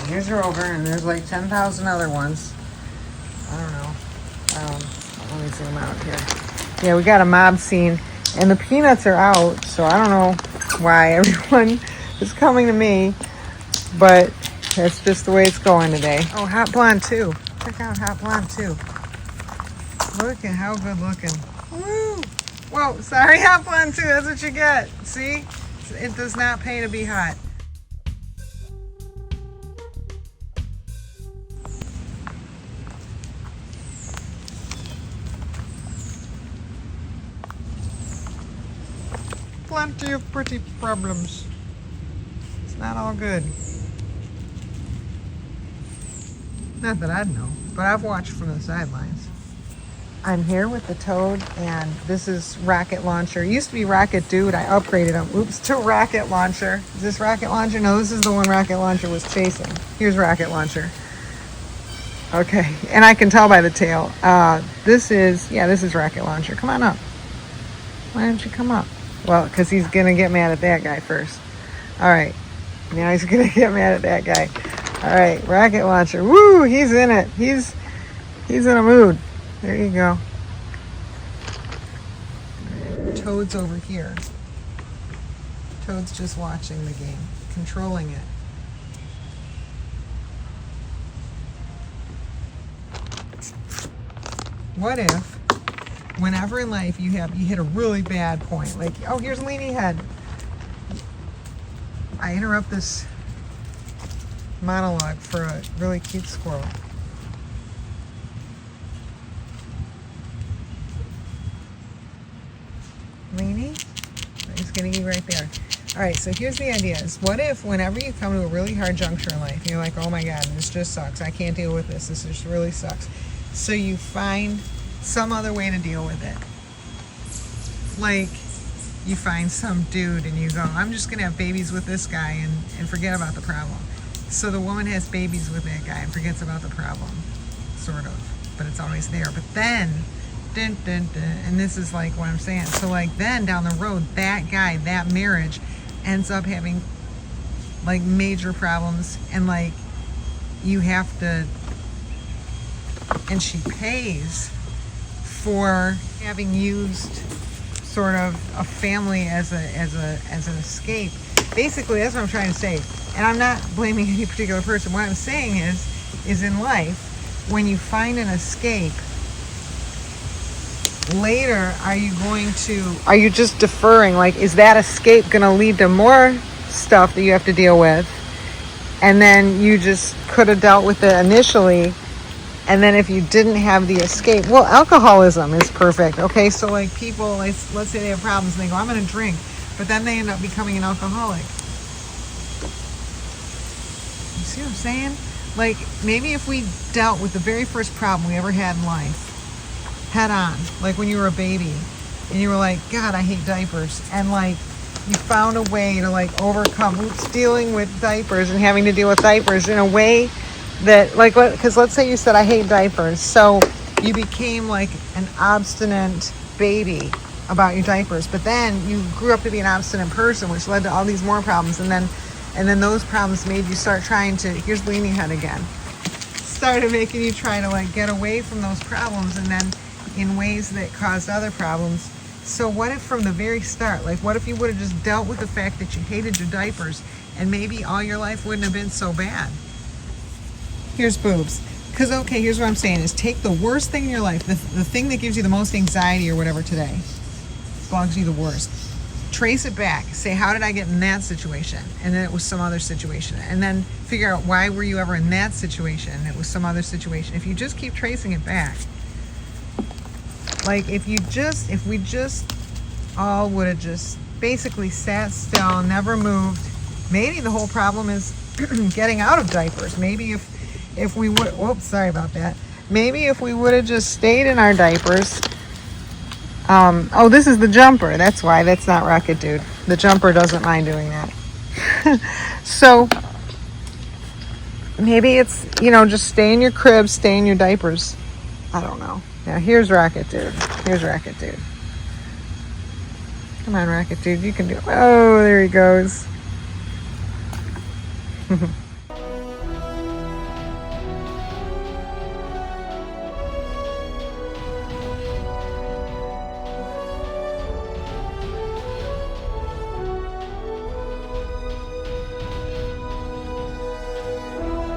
Here's Rover, and there's like 10,000 other ones. I don't know. Let me zoom out here. Yeah, we got a mob scene, and the peanuts are out, so I don't know why everyone is coming to me, but that's just the way it's going today. Oh, Hot Blonde too. Check out Hot Blonde too. Look at how good looking. Woo! Whoa, sorry, Hot Blonde too. That's what you get. See? It does not pay to be hot. Plenty of pretty problems. It's not all good. Not that I'd know, but I've watched from the sidelines. I'm here with the Toad, and this is Rocket Launcher. It used to be Rocket Dude. I upgraded him. Oops, to Rocket Launcher. Is this Rocket Launcher? No, this is the one Rocket Launcher was chasing. Here's Rocket Launcher. Okay, and I can tell by the tail. This is Rocket Launcher. Come on up. Why don't you come up? Well, because he's going to get mad at that guy first. All right, now he's going to get mad at that guy. All right, Rocket Launcher. Woo, he's in it. He's in a mood. There you go. Toad's over here. Toad's just watching the game, controlling it. What if, whenever in life you hit a really bad point, like, oh, here's Leany Head. I interrupt this monologue for a really cute squirrel. Leany? He's gonna be right there. All right, so here's the idea is, what if whenever you come to a really hard juncture in life, you're like, oh my God, this just sucks. I can't deal with this. This just really sucks. So you find some other way to deal with it. Like, you find some dude and you go, I'm just gonna have babies with this guy and forget about the problem. So the woman has babies with that guy and forgets about the problem, sort of, but it's always there. But then, dun, dun, dun, and this is like what I'm saying. So like then down the road, that guy, that marriage ends up having like major problems, and like you have to, and she pays for having used sort of a family as an escape. Basically, that's what I'm trying to say. And I'm not blaming any particular person. What I'm saying is in life, when you find an escape, later are you just deferring? Like, is that escape going to lead to more stuff that you have to deal with? And then you just could have dealt with it initially. And then if you didn't have the escape, well, alcoholism is perfect. Okay, so like people, let's say they have problems and they go, I'm going to drink, but then they end up becoming an alcoholic. You see what I'm saying? Like, maybe if we dealt with the very first problem we ever had in life head on, like when you were a baby and you were like, God, I hate diapers, and like you found a way to like overcome dealing with diapers and having to deal with diapers in a way that, like, because let's say you said, I hate diapers, so you became like an obstinate baby about your diapers, but then you grew up to be an obstinate person, which led to all these more problems, and then those problems made you start trying to, here's Leany Head again, started making you try to like get away from those problems, and then in ways that caused other problems. So what if from the very start, like what if you would have just dealt with the fact that you hated your diapers, and maybe all your life wouldn't have been so bad? Here's boobs. Because, okay, here's what I'm saying is, take the worst thing in your life, the thing that gives you the most anxiety or whatever today, bugs you the worst. Trace it back. Say, how did I get in that situation? And then it was some other situation. And then figure out, why were you ever in that situation? It was some other situation. If you just keep tracing it back, like if we just all would have just basically sat still, never moved, maybe the whole problem is getting out of diapers. Maybe if we would, whoops, sorry about that. Maybe if we would have just stayed in our diapers. Oh, this is the jumper. That's why. That's not Rocket Dude. The jumper doesn't mind doing that. So maybe it's, just stay in your crib, stay in your diapers. I don't know. Now here's Rocket Dude. Here's Rocket Dude. Come on, Rocket Dude. You can do it. Oh, there he goes.